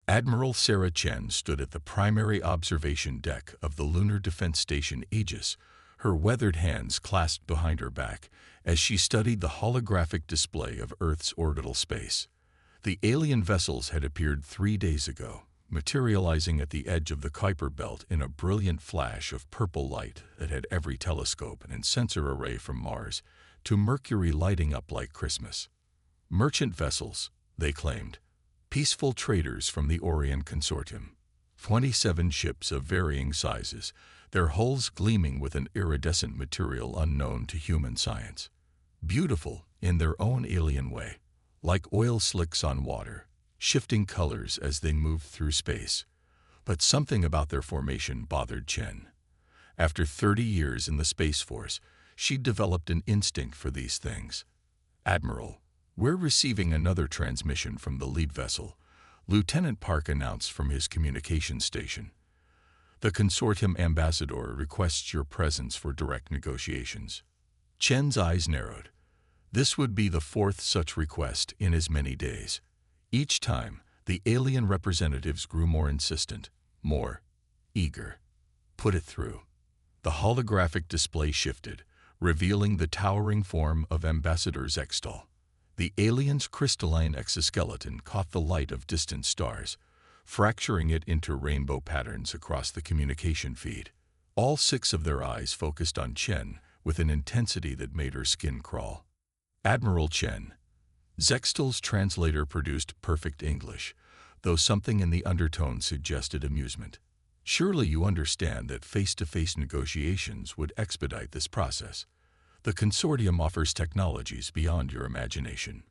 Admiral Sarah Chen stood at the primary observation deck of the Lunar Defense Station Aegis, her weathered hands clasped behind her back, as she studied the holographic display of Earth's orbital space. The alien vessels had appeared 3 days ago, materializing at the edge of the Kuiper Belt in a brilliant flash of purple light that had every telescope and sensor array from Mars to Mercury lighting up like Christmas. Merchant vessels, they claimed. Peaceful traders from the Orion Consortium. 27 ships of varying sizes, their hulls gleaming with an iridescent material unknown to human science. Beautiful in their own alien way, like oil slicks on water, shifting colors as they moved through space. But something about their formation bothered Chen. After 30 years in the Space Force, she'd developed an instinct for these things. "Admiral, we're receiving another transmission from the lead vessel," Lieutenant Park announced from his communications station. "The consortium ambassador requests your presence for direct negotiations." Chen's eyes narrowed. This would be the 4th such request in as many days. Each time, the alien representatives grew more insistent, more eager. Put it through. The holographic display shifted, revealing the towering form of Ambassador Zextal. The alien's crystalline exoskeleton caught the light of distant stars, fracturing it into rainbow patterns across the communication feed. All 6 of their eyes focused on Chen with an intensity that made her skin crawl. "Admiral Chen." Zextal's translator produced perfect English, though something in the undertone suggested amusement. "Surely you understand that face-to-face negotiations would expedite this process. The consortium offers technologies beyond your imagination.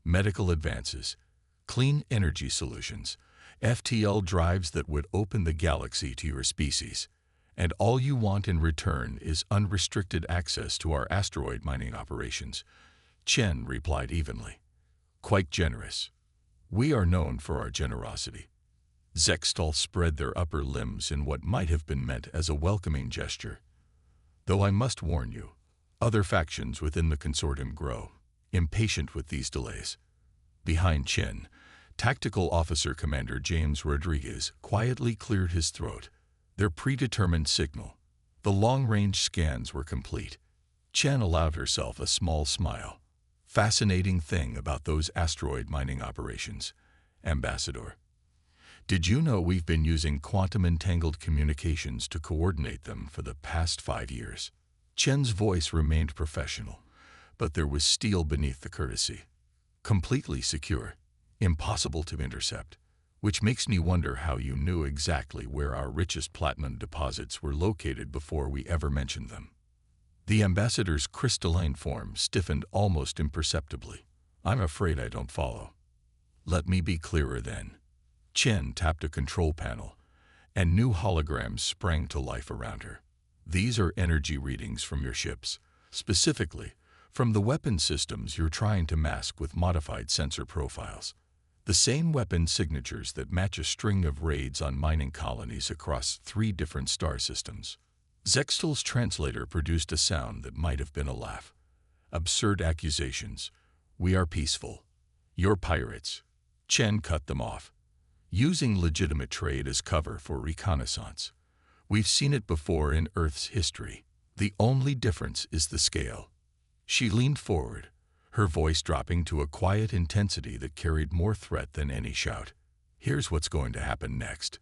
Medical advances, clean energy solutions, FTL drives that would open the galaxy to your species. And all you want in return is unrestricted access to our asteroid mining operations." Chen replied evenly. "Quite generous. We are known for our generosity." Zextal spread their upper limbs in what might have been meant as a welcoming gesture. "Though I must warn you, other factions within the consortium grow, impatient with these delays." Behind Chen, Tactical Officer Commander James Rodriguez quietly cleared his throat. Their predetermined signal. The long-range scans were complete. Chen allowed herself a small smile. "Fascinating thing about those asteroid mining operations, Ambassador. Did you know we've been using quantum-entangled communications to coordinate them for the past 5 years?" Chen's voice remained professional, but there was steel beneath the courtesy. "Completely secure, impossible to intercept, which makes me wonder how you knew exactly where our richest platinum deposits were located before we ever mentioned them." The ambassador's crystalline form stiffened almost imperceptibly. "I'm afraid I don't follow." "Let me be clearer then." Chen tapped a control panel, and new holograms sprang to life around her. "These are energy readings from your ships, specifically from the weapon systems you're trying to mask with modified sensor profiles. The same weapon signatures that match a string of raids on mining colonies across 3 different star systems." Zextal's translator produced a sound that might have been a laugh. "Absurd accusations. We are peaceful. You're pirates." Chen cut them off. "Using legitimate trade as cover for reconnaissance. We've seen it before in Earth's history. The only difference is the scale." She leaned forward, her voice dropping to a quiet intensity that carried more threat than any shout. "Here's what's going to happen next.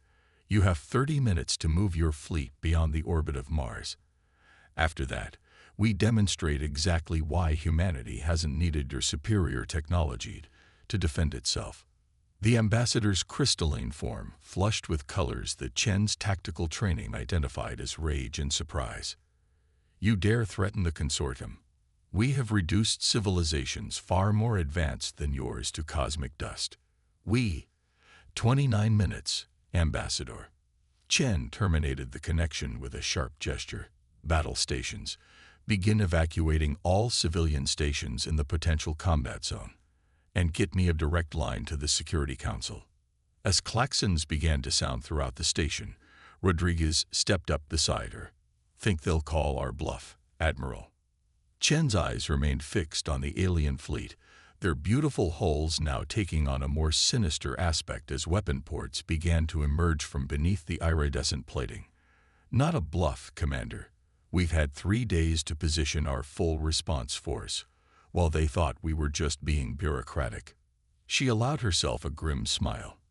You have 30 minutes to move your fleet beyond the orbit of Mars. After that, we demonstrate exactly why humanity hasn't needed your superior technology to defend itself." The ambassador's crystalline form flushed with colors that Chen's tactical training identified as rage and surprise. "You dare threaten the consortium? We have reduced civilizations far more advanced than yours to cosmic dust. We— 29 minutes, Ambassador." Chen terminated the connection with a sharp gesture. "Battle stations. Begin evacuating all civilian stations in the potential combat zone. And get me a direct line to the Security Council." As klaxons began to sound throughout the station, Rodriguez stepped up beside her. "Think they'll call our bluff, Admiral?" Chen's eyes remained fixed on the alien fleet, their beautiful hulls now taking on a more sinister aspect as weapon ports began to emerge from beneath the iridescent plating. "Not a bluff, Commander. We've had 3 days to position our full response force, while they thought we were just being bureaucratic." She allowed herself a grim smile.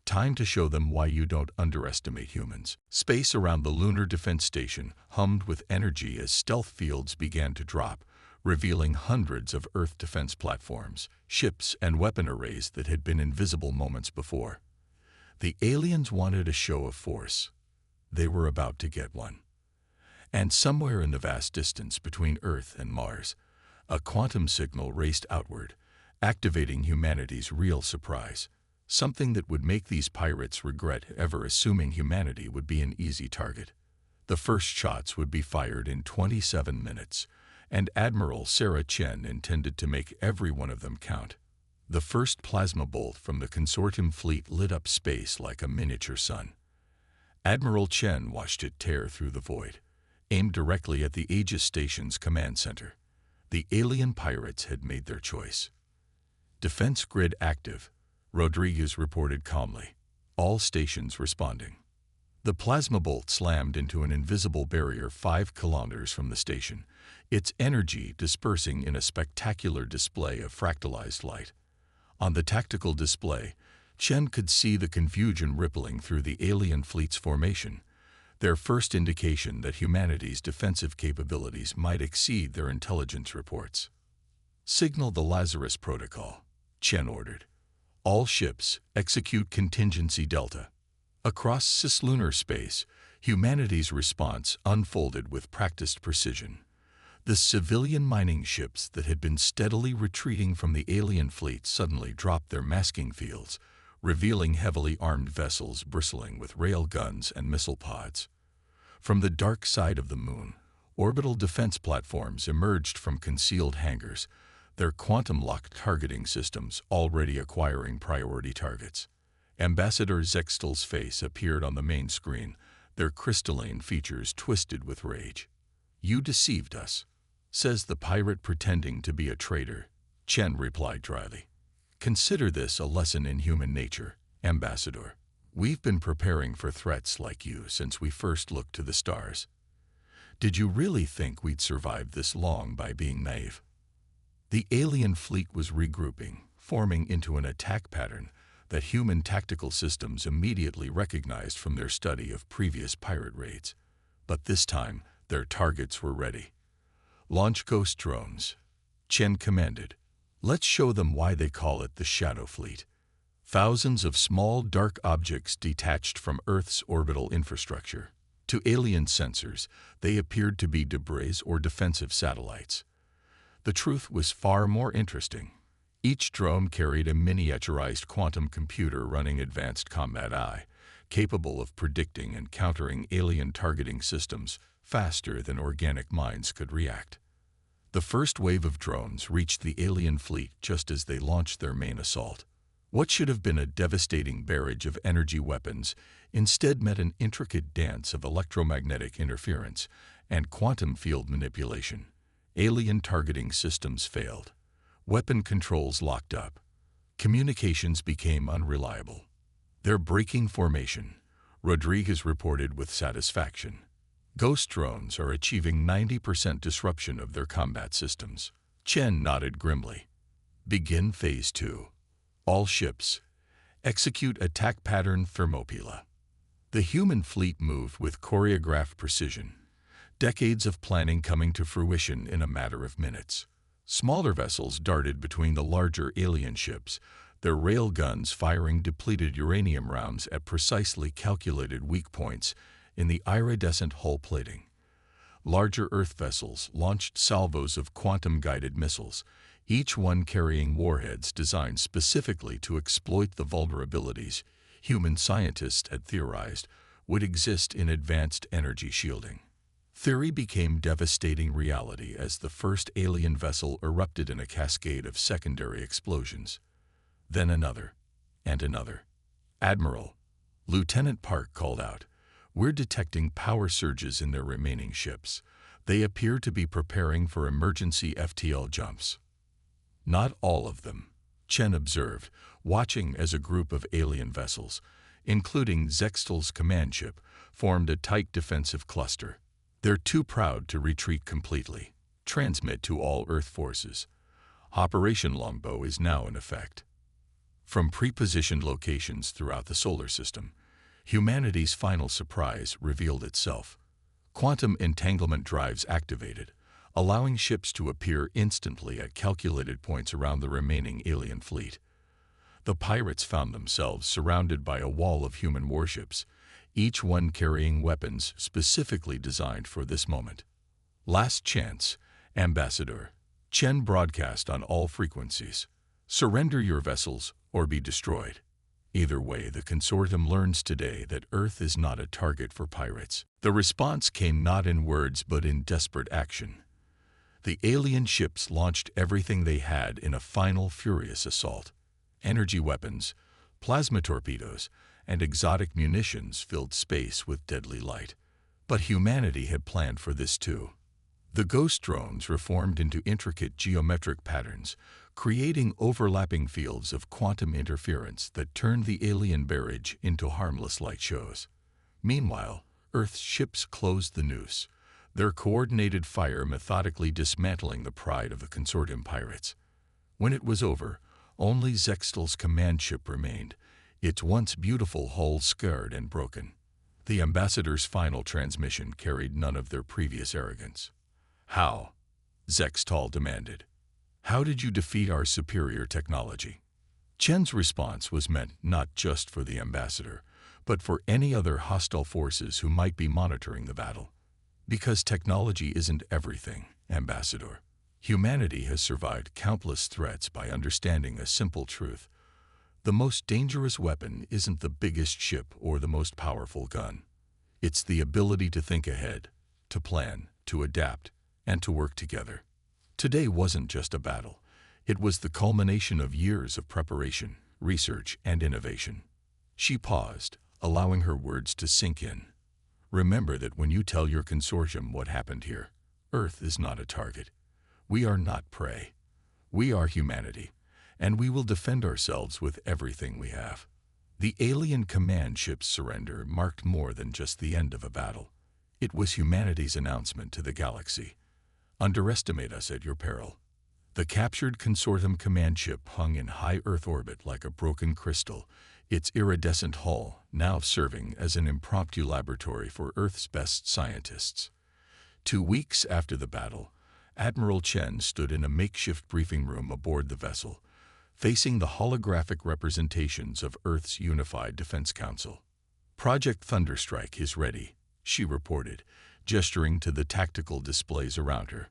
"Time to show them why you don't underestimate humans." Space around the lunar defense station hummed with energy as stealth fields began to drop, revealing hundreds of Earth defense platforms, ships, and weapon arrays that had been invisible moments before. The aliens wanted a show of force. They were about to get one. And somewhere in the vast distance between Earth and Mars, a quantum signal raced outward, activating humanity's real surprise, something that would make these pirates regret ever assuming humanity would be an easy target. The first shots would be fired in 27 minutes, and Admiral Sarah Chen intended to make every one of them count. The first plasma bolt from the consortium fleet lit up space like a miniature sun. Admiral Chen watched it tear through the void, aimed directly at the Aegis Station's command center. The alien pirates had made their choice. "Defense grid active," Rodriguez reported calmly. "All stations responding." The plasma bolt slammed into an invisible barrier 5 kilometers from the station, its energy dispersing in a spectacular display of fractalized light. On the tactical display, Chen could see the confusion rippling through the alien fleet's formation, their first indication that humanity's defensive capabilities might exceed their intelligence reports. "Signal the Lazarus Protocol," Chen ordered. "All ships, execute contingency delta." Across cislunar space, humanity's response unfolded with practiced precision. The civilian mining ships that had been steadily retreating from the alien fleet suddenly dropped their masking fields, revealing heavily armed vessels bristling with rail guns and missile pods. From the dark side of the moon, orbital defense platforms emerged from concealed hangars, their quantum-locked targeting systems already acquiring priority targets. Ambassador Zextel's face appeared on the main screen, their crystalline features twisted with rage. "You deceived us," says the pirate pretending to be a traitor. Chen replied dryly. "Consider this a lesson in human nature, Ambassador. We've been preparing for threats like you since we first looked to the stars. Did you really think we'd survive this long by being naive?" The alien fleet was regrouping, forming into an attack pattern that human tactical systems immediately recognized from their study of previous pirate raids. But this time, their targets were ready. "Launch ghost drones," Chen commanded. "Let's show them why they call it the Shadow Fleet." Thousands of small, dark objects detached from Earth's orbital infrastructure. To alien sensors, they appeared to be debris or defensive satellites. The truth was far more interesting. Each drone carried a miniaturized quantum computer running advanced combat AI, capable of predicting and countering alien targeting systems faster than organic minds could react. The first wave of drones reached the alien fleet just as they launched their main assault. What should have been a devastating barrage of energy weapons instead met an intricate dance of electromagnetic interference and quantum field manipulation. Alien targeting systems failed. Weapon controls locked up. Communications became unreliable. "They're breaking formation," Rodriguez reported with satisfaction. "Ghost drones are achieving 90% disruption of their combat systems." Chen nodded grimly. "Begin Phase 2. All ships, execute attack pattern Thermopylae." The human fleet moved with choreographed precision, decades of planning coming to fruition in a matter of minutes. Smaller vessels darted between the larger alien ships, their rail guns firing depleted uranium rounds at precisely calculated weak points in the iridescent hull plating. Larger Earth vessels launched salvos of quantum-guided missiles, each one carrying warheads designed specifically to exploit the vulnerabilities human scientists had theorized would exist in advanced energy shielding. Theory became devastating reality as the first alien vessel erupted in a cascade of secondary explosions. Then another, and another. "Admiral," Lieutenant Park called out, "we're detecting power surges in their remaining ships. They appear to be preparing for emergency FTL jumps." Not all of them, Chen observed, watching as a group of alien vessels, including Zextal's command ship, formed a tight defensive cluster. They're too proud to retreat completely. Transmit to all Earth forces. Operation Longbow is now in effect. From pre-positioned locations throughout the solar system, humanity's final surprise revealed itself. Quantum entanglement drives activated, allowing ships to appear instantly at calculated points around the remaining alien fleet. The pirates found themselves surrounded by a wall of human warships, each one carrying weapons specifically designed for this moment. Last chance, Ambassador. Chen broadcast on all frequencies. Surrender your vessels or be destroyed. Either way, the consortium learns today that Earth is not a target for pirates. The response came not in words but in desperate action. The alien ships launched everything they had in a final furious assault. Energy weapons, plasma torpedoes, and exotic munitions filled space with deadly light. But humanity had planned for this too. The ghost drones reformed into intricate geometric patterns, creating overlapping fields of quantum interference that turned the alien barrage into harmless light shows. Meanwhile, Earth's ships closed the noose, their coordinated fire methodically dismantling the pride of the consortium pirates. When it was over, only Zextal's command ship remained, its once beautiful hull scarred and broken. The ambassador's final transmission carried none of their previous arrogance. "How?" Zextal demanded. "How did you defeat our superior technology?" Chen's response was meant not just for the ambassador, but for any other hostile forces who might be monitoring the battle. Because technology isn't everything, Ambassador. Humanity has survived countless threats by understanding a simple truth. The most dangerous weapon isn't the biggest ship or the most powerful gun. It's the ability to think ahead, to plan, to adapt, and to work together. Today wasn't just a battle. It was the culmination of years of preparation, research, and innovation. She paused, allowing her words to sink in. Remember that when you tell your consortium what happened here, Earth is not a target. We are not prey. We are humanity, and we will defend ourselves with everything we have. The alien command ship's surrender marked more than just the end of a battle. It was humanity's announcement to the galaxy. Underestimate us at your peril. The captured consortium command ship hung in high Earth orbit like a broken crystal, its iridescent hull now serving as an impromptu laboratory for Earth's best scientists. 2 weeks after the battle, Admiral Chen stood in a makeshift briefing room aboard the vessel, facing the holographic representations of Earth's unified defense council. "Project Thunderstrike is ready," she reported, gesturing to the tactical displays around her.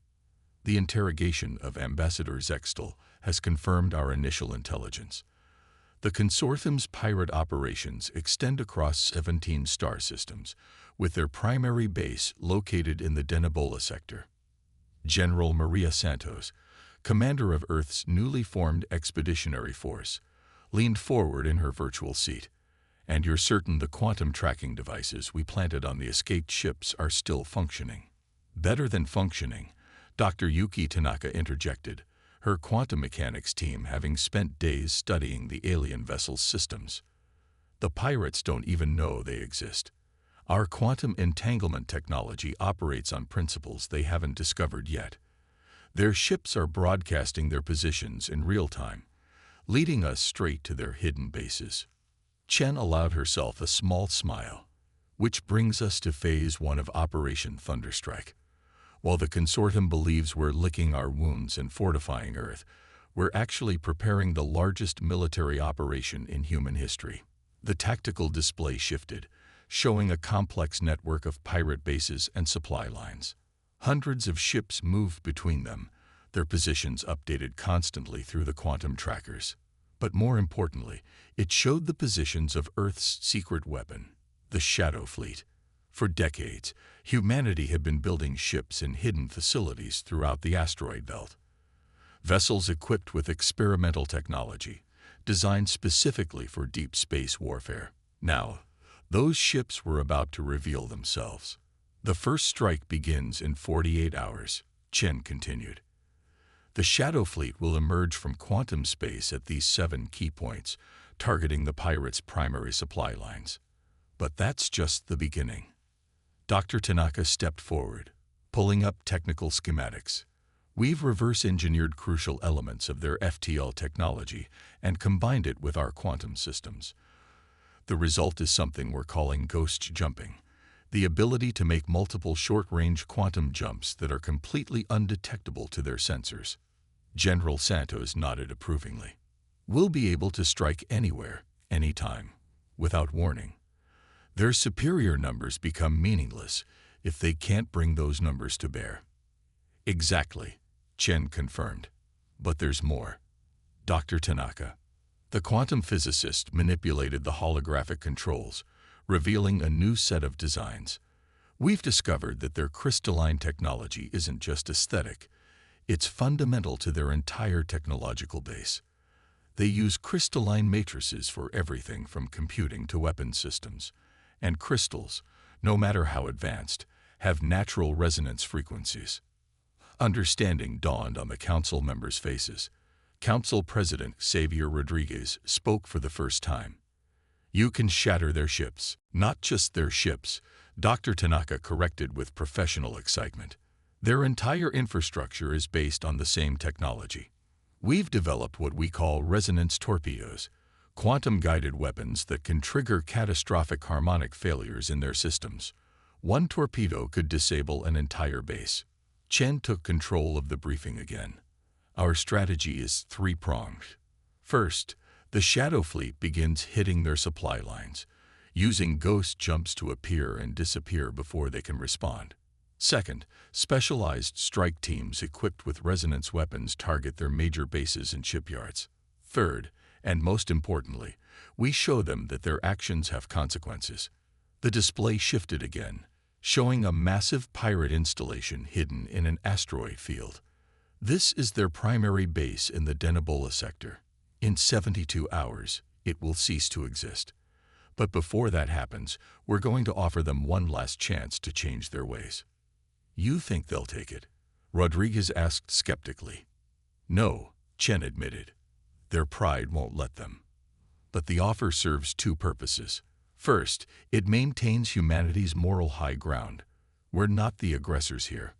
"The interrogation of Ambassador Zextal has confirmed our initial intelligence. The consortium's pirate operations extend across 17 star systems, with their primary base located in the Denebola sector." General Maria Santos, commander of Earth's newly formed expeditionary force, leaned forward in her virtual seat. "And you're certain the quantum tracking devices we planted on the escaped ships are still functioning?" "Better than functioning," Dr. Yuki Tanaka interjected, her quantum mechanics team having spent days studying the alien vessel's systems. "The pirates don't even know they exist. Our quantum entanglement technology operates on principles they haven't discovered yet. Their ships are broadcasting their positions in real time, leading us straight to their hidden bases." Chen allowed herself a small smile. "Which brings us to Phase 1 of Operation Thunderstrike. While the consortium believes we're licking our wounds and fortifying Earth, we're actually preparing the largest military operation in human history." The tactical display shifted, showing a complex network of pirate bases and supply lines. Hundreds of ships moved between them, their positions updated constantly through the quantum trackers. But more importantly, it showed the positions of Earth's secret weapon, the Shadow Fleet. For decades, humanity had been building ships in hidden facilities throughout the asteroid belt. Vessels equipped with experimental technology, designed specifically for deep space warfare. Now, those ships were about to reveal themselves. "The first strike begins in 48 hours, Chen continued. The Shadow Fleet will emerge from quantum space at these 7 key points, targeting the pirates' primary supply lines. But that's just the beginning. Dr. Tanaka stepped forward, pulling up technical schematics. We've reverse-engineered crucial elements of their FTL technology and combined it with our quantum systems. The result is something we're calling ghost jumping, the ability to make multiple short-range quantum jumps that are completely undetectable to their sensors. General Santos nodded approvingly. We'll be able to strike anywhere, anytime, without warning. Their superior numbers become meaningless if they can't bring those numbers to bear. Exactly, Chen confirmed. But there's more. Dr. Tanaka, the quantum physicist, manipulated the holographic controls, revealing a new set of designs. We've discovered that their crystalline technology isn't just aesthetic, it's fundamental to their entire technological base. They use crystalline matrices for everything from computing to weapon systems. And crystals, no matter how advanced, have natural resonance frequencies. Understanding dawned on the council members' faces. Council President Xavier Rodriguez spoke for the first time. You can shatter their ships. Not just their ships, Dr. Tanaka corrected with professional excitement. Their entire infrastructure is based on the same technology. We've developed what we call resonance torpedoes, quantum-guided weapons that can trigger catastrophic harmonic failures in their systems. One torpedo could disable an entire base. Chen took control of the briefing again. Our strategy is 3-pronged. First, the Shadow Fleet begins hitting their supply lines, using ghost jumps to appear and disappear before they can respond. Second, specialized strike teams equipped with resonance weapons target their major bases and shipyards. Third, and most importantly, we show them that their actions have consequences. The display shifted again, showing a massive pirate installation hidden in an asteroid field. This is their primary base in the Denebola sector. In 72 hours, it will cease to exist. But before that happens, we're going to offer them one last chance to change their ways. You think they'll take it? Rodriguez asked skeptically. No, Chen admitted. Their pride won't let them. But the offer serves 2 purposes. First, it maintains humanity's moral high ground. We're not the aggressors here.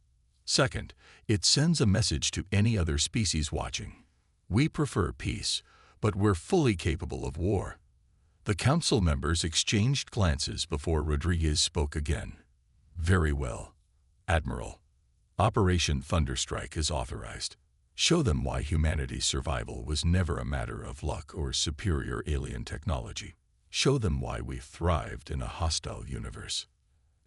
Second, it sends a message to any other species watching. We prefer peace, but we're fully capable of war. The council members exchanged glances before Rodriguez spoke again. Very well, Admiral. Operation Thunderstrike is authorized. Show them why humanity's survival was never a matter of luck or superior alien technology. Show them why we thrived in a hostile universe.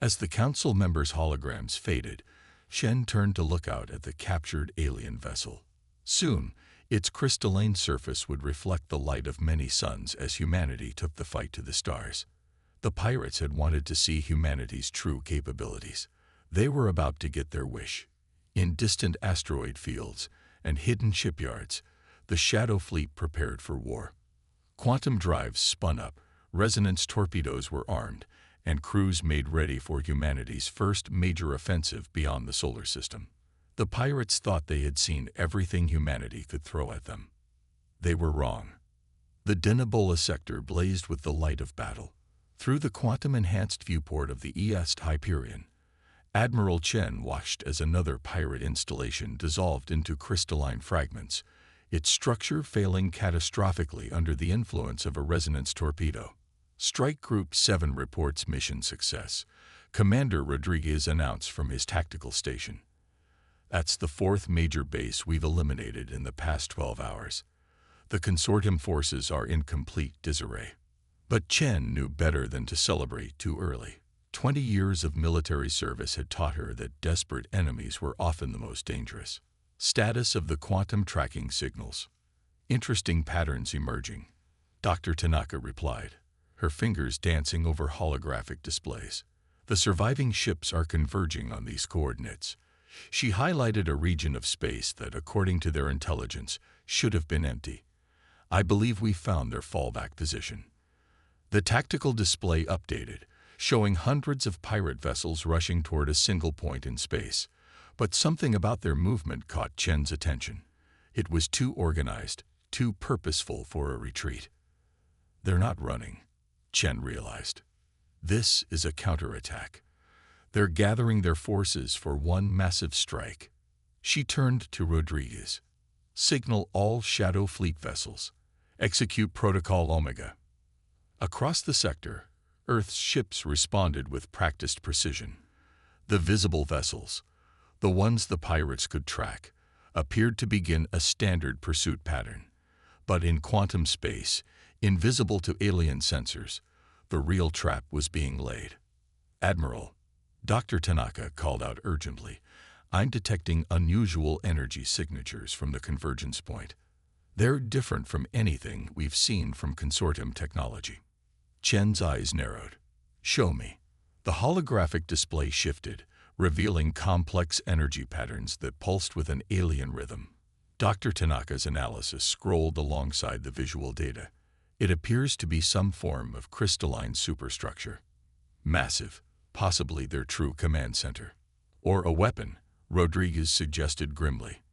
As the council members' holograms faded, Shen turned to look out at the captured alien vessel. Soon, its crystalline surface would reflect the light of many suns as humanity took the fight to the stars. The pirates had wanted to see humanity's true capabilities. They were about to get their wish. In distant asteroid fields and hidden shipyards, the Shadow Fleet prepared for war. Quantum drives spun up, resonance torpedoes were armed, and crews made ready for humanity's first major offensive beyond the solar system. The pirates thought they had seen everything humanity could throw at them. They were wrong. The Denebola sector blazed with the light of battle. Through the quantum-enhanced viewport of the East Hyperion, Admiral Chen watched as another pirate installation dissolved into crystalline fragments, its structure failing catastrophically under the influence of a resonance torpedo. Strike Group 7 reports mission success, Commander Rodriguez announced from his tactical station. That's the 4th major base we've eliminated in the past 12 hours. The consortium forces are in complete disarray. But Chen knew better than to celebrate too early. 20 years of military service had taught her that desperate enemies were often the most dangerous. Status of the quantum tracking signals. Interesting patterns emerging, Dr. Tanaka replied, her fingers dancing over holographic displays. The surviving ships are converging on these coordinates. She highlighted a region of space that, according to their intelligence, should have been empty. I believe we found their fallback position. The tactical display updated, showing hundreds of pirate vessels rushing toward a single point in space. But something about their movement caught Chen's attention. It was too organized, too purposeful for a retreat. They're not running, Chen realized. This is a counterattack. They're gathering their forces for one massive strike. She turned to Rodriguez. Signal all Shadow Fleet vessels. Execute Protocol Omega. Across the sector, Earth's ships responded with practiced precision. The visible vessels, the ones the pirates could track, appeared to begin a standard pursuit pattern. But in quantum space, invisible to alien sensors, the real trap was being laid. Admiral, Dr. Tanaka called out urgently, I'm detecting unusual energy signatures from the convergence point. They're different from anything we've seen from consortium technology. Chen's eyes narrowed. Show me. The holographic display shifted, revealing complex energy patterns that pulsed with an alien rhythm. Dr. Tanaka's analysis scrolled alongside the visual data. It appears to be some form of crystalline superstructure. Massive, possibly their true command center. Or a weapon, Rodriguez suggested grimly.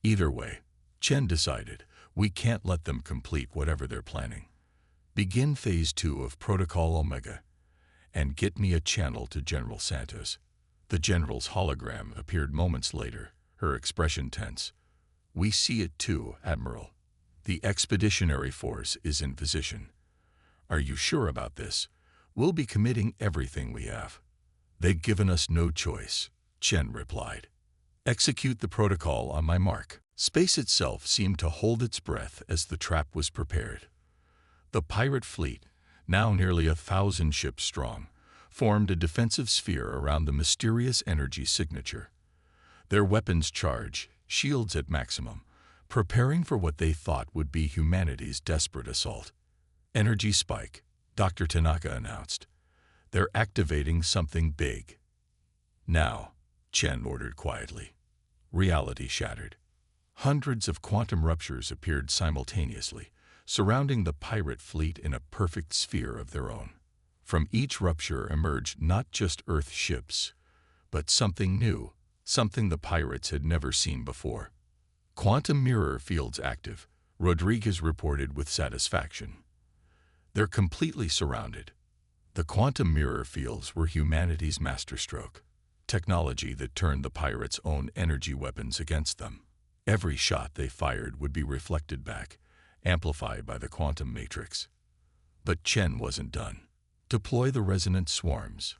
Either way, Chen decided, we can't let them complete whatever they're planning. Begin Phase 2 of Protocol Omega, and get me a channel to General Santos. The general's hologram appeared moments later, her expression tense. We see it too, Admiral. The expeditionary force is in position. Are you sure about this? We'll be committing everything we have. They've given us no choice, Chen replied. Execute the protocol on my mark. Space itself seemed to hold its breath as the trap was prepared. The pirate fleet, now nearly 1,000 ships strong, formed a defensive sphere around the mysterious energy signature. Their weapons charged, shields at maximum, preparing for what they thought would be humanity's desperate assault. Energy spike, Dr. Tanaka announced. They're activating something big. Now, Chen ordered quietly. Reality shattered. Hundreds of quantum ruptures appeared simultaneously, surrounding the pirate fleet in a perfect sphere of their own. From each rupture emerged not just Earth ships, but something new, something the pirates had never seen before. Quantum mirror fields active, Rodriguez reported with satisfaction. They're completely surrounded. The quantum mirror fields were humanity's masterstroke, technology that turned the pirates' own energy weapons against them. Every shot they fired would be reflected back, amplified by the quantum matrix. But Chen wasn't done. Deploy the resonant swarms.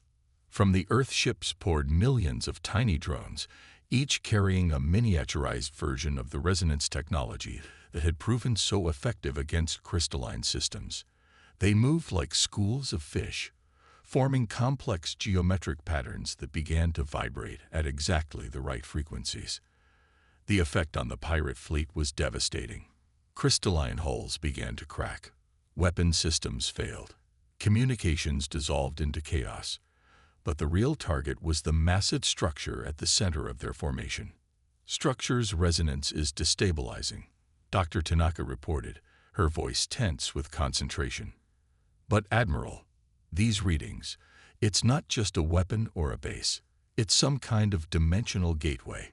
From the Earth ships poured millions of tiny drones, each carrying a miniaturized version of the resonance technology that had proven so effective against crystalline systems. They moved like schools of fish, forming complex geometric patterns that began to vibrate at exactly the right frequencies. The effect on the pirate fleet was devastating. Crystalline hulls began to crack. Weapon systems failed. Communications dissolved into chaos. But the real target was the massive structure at the center of their formation. Structure's resonance is destabilizing, Dr. Tanaka reported, her voice tense with concentration. But Admiral, these readings, it's not just a weapon or a base. It's some kind of dimensional gateway.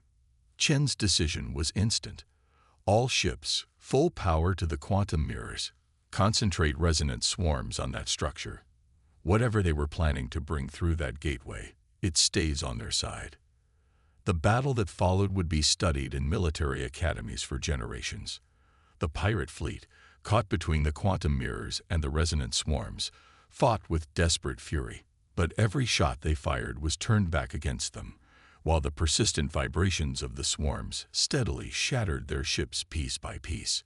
Chen's decision was instant. All ships, full power to the quantum mirrors. Concentrate resonant swarms on that structure. Whatever they were planning to bring through that gateway, it stays on their side. The battle that followed would be studied in military academies for generations. The pirate fleet, caught between the quantum mirrors and the resonant swarms, fought with desperate fury. But every shot they fired was turned back against them, while the persistent vibrations of the swarms steadily shattered their ships piece by piece.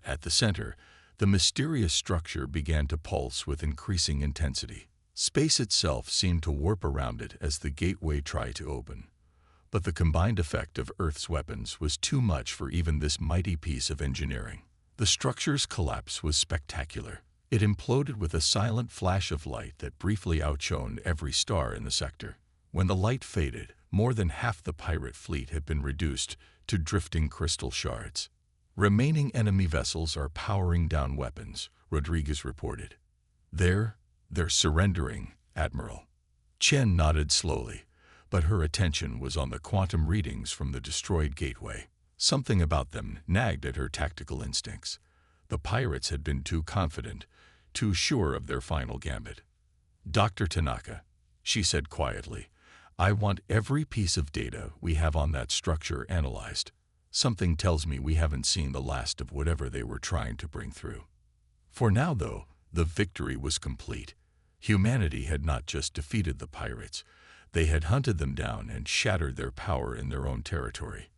At the center, the mysterious structure began to pulse with increasing intensity. Space itself seemed to warp around it as the gateway tried to open. But the combined effect of Earth's weapons was too much for even this mighty piece of engineering. The structure's collapse was spectacular. It imploded with a silent flash of light that briefly outshone every star in the sector. When the light faded, more than half the pirate fleet had been reduced to drifting crystal shards. Remaining enemy vessels are powering down weapons, Rodriguez reported. They're surrendering, Admiral. Chen nodded slowly, but her attention was on the quantum readings from the destroyed gateway. Something about them nagged at her tactical instincts. The pirates had been too confident, too sure of their final gambit. "Dr. Tanaka," she said quietly, "I want every piece of data we have on that structure analyzed. Something tells me we haven't seen the last of whatever they were trying to bring through." For now, though, the victory was complete. Humanity had not just defeated the pirates, they had hunted them down and shattered their power in their own territory.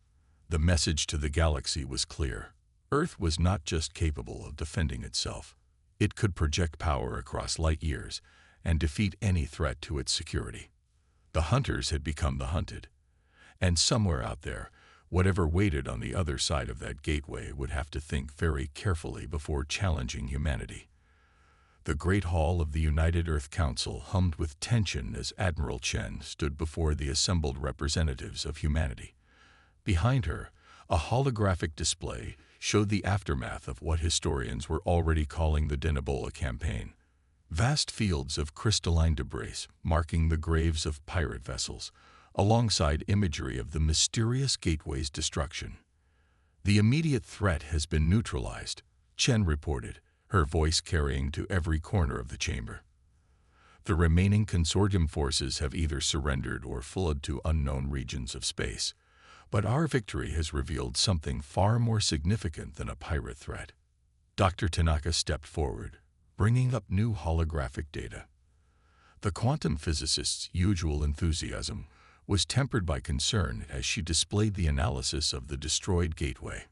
The message to the galaxy was clear. Earth was not just capable of defending itself. It could project power across light years and defeat any threat to its security. The hunters had become the hunted. And somewhere out there, whatever waited on the other side of that gateway would have to think very carefully before challenging humanity. The Great Hall of the United Earth Council hummed with tension as Admiral Chen stood before the assembled representatives of humanity. Behind her, a holographic display showed the aftermath of what historians were already calling the Denibola campaign. Vast fields of crystalline debris marking the graves of pirate vessels, alongside imagery of the mysterious gateway's destruction. "The immediate threat has been neutralized," Chen reported, her voice carrying to every corner of the chamber. "The remaining consortium forces have either surrendered or fled to unknown regions of space. But our victory has revealed something far more significant than a pirate threat." Dr. Tanaka stepped forward, bringing up new holographic data. The quantum physicist's usual enthusiasm was tempered by concern as she displayed the analysis of the destroyed gateway.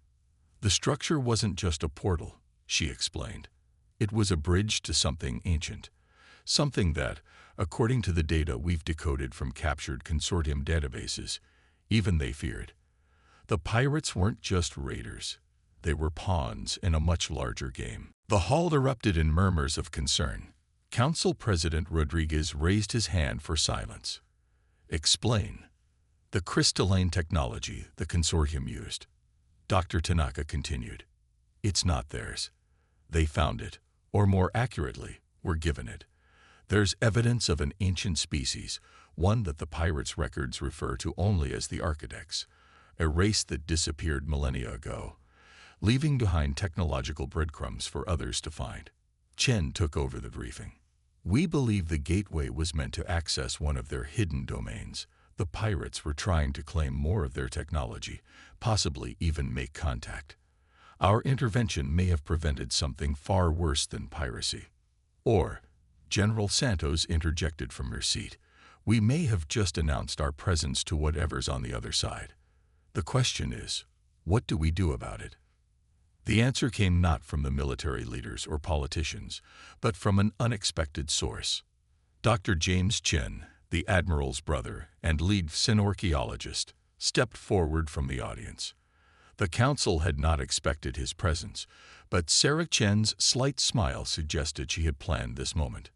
"The structure wasn't just a portal," she explained. "It was a bridge to something ancient, something that, according to the data we've decoded from captured consortium databases, even they feared. The pirates weren't just raiders. They were pawns in a much larger game." The hall erupted in murmurs of concern. Council President Rodriguez raised his hand for silence. "Explain." "The crystalline technology the consortium used," Dr. Tanaka continued. "It's not theirs. They found it, or more accurately, were given it. There's evidence of an ancient species, one that the pirates' records refer to only as the Architects, a race that disappeared millennia ago, leaving behind technological breadcrumbs for others to find." Chen took over the briefing. "We believe the gateway was meant to access one of their hidden domains. The pirates were trying to claim more of their technology, possibly even make contact. Our intervention may have prevented something far worse than piracy. Or," General Santos interjected from her seat, "we may have just announced our presence to whatever's on the other side. The question is, what do we do about it?" The answer came not from the military leaders or politicians, but from an unexpected source. Dr. James Chen, the Admiral's brother and lead synorchaeologist, stepped forward from the audience. The council had not expected his presence, but Sarah Chen's slight smile suggested she had planned this moment.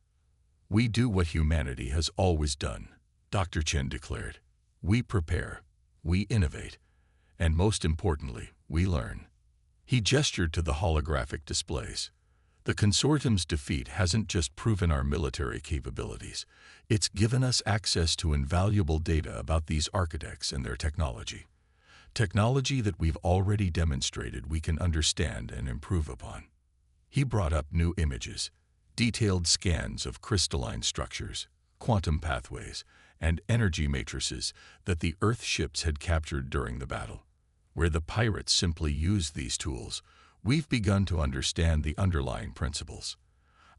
"We do what humanity has always done," Dr. Chen declared. "We prepare, we innovate, and most importantly, we learn." He gestured to the holographic displays. "The consortium's defeat hasn't just proven our military capabilities. It's given us access to invaluable data about these architects and their technology. Technology that we've already demonstrated we can understand and improve upon." He brought up new images, detailed scans of crystalline structures, quantum pathways, and energy matrices that the Earth ships had captured during the battle. Where the pirates simply used these tools, we've begun to understand the underlying principles.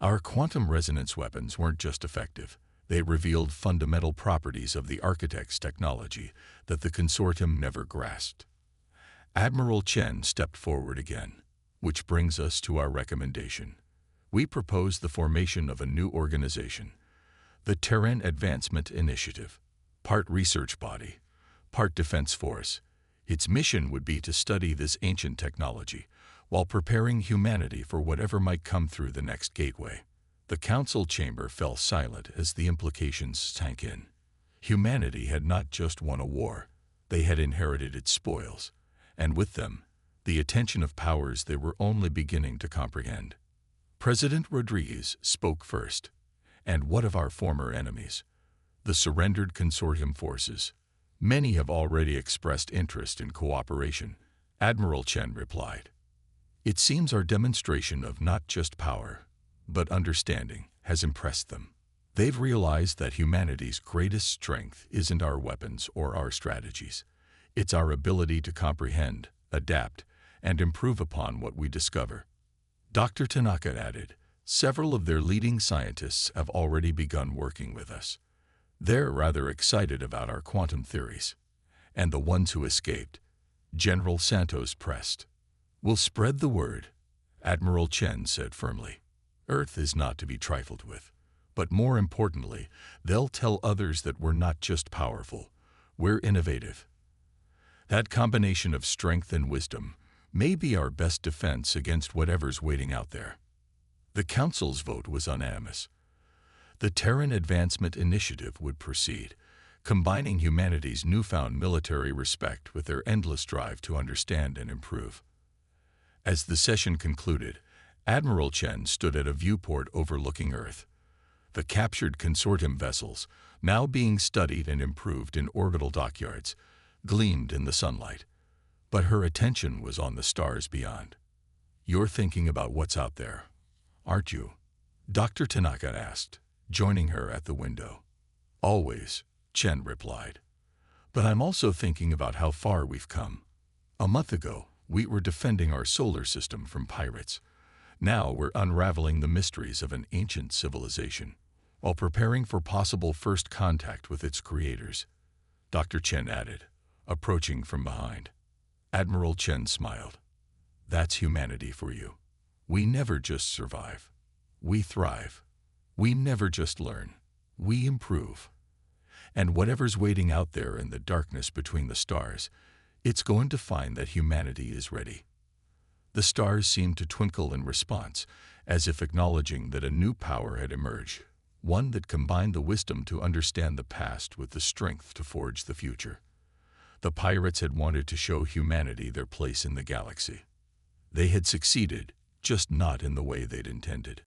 Our quantum resonance weapons weren't just effective. They revealed fundamental properties of the Architect's technology that the consortium never grasped. Admiral Chen stepped forward again, which brings us to our recommendation. We propose the formation of a new organization, the Terran Advancement Initiative, part research body, part defense force. Its mission would be to study this ancient technology while preparing humanity for whatever might come through the next gateway. The council chamber fell silent as the implications sank in. Humanity had not just won a war, they had inherited its spoils, and with them, the attention of powers they were only beginning to comprehend. President Rodriguez spoke first. "And what of our former enemies? The surrendered consortium forces. Many have already expressed interest in cooperation, Admiral Chen replied. It seems our demonstration of not just power, but understanding has impressed them. They've realized that humanity's greatest strength isn't our weapons or our strategies. It's our ability to comprehend, adapt, and improve upon what we discover. Dr. Tanaka added, several of their leading scientists have already begun working with us. They're rather excited about our quantum theories. And the ones who escaped, General Santos pressed. We'll spread the word, Admiral Chen said firmly. Earth is not to be trifled with. But more importantly, they'll tell others that we're not just powerful, we're innovative. That combination of strength and wisdom may be our best defense against whatever's waiting out there. The Council's vote was unanimous. The Terran Advancement Initiative would proceed, combining humanity's newfound military respect with their endless drive to understand and improve. As the session concluded, Admiral Chen stood at a viewport overlooking Earth. The captured consortium vessels, now being studied and improved in orbital dockyards, gleamed in the sunlight. But her attention was on the stars beyond. You're thinking about what's out there, aren't you? Dr. Tanaka asked, joining her at the window. Always, Chen replied. But I'm also thinking about how far we've come. A month ago, we were defending our solar system from pirates. Now we're unraveling the mysteries of an ancient civilization, while preparing for possible first contact with its creators, Dr. Chen added, approaching from behind. Admiral Chen smiled. That's humanity for you. We never just survive. We thrive. We never just learn. We improve. And whatever's waiting out there in the darkness between the stars, it's going to find that humanity is ready. The stars seemed to twinkle in response, as if acknowledging that a new power had emerged, one that combined the wisdom to understand the past with the strength to forge the future. The pirates had wanted to show humanity their place in the galaxy. They had succeeded, just not in the way they'd intended.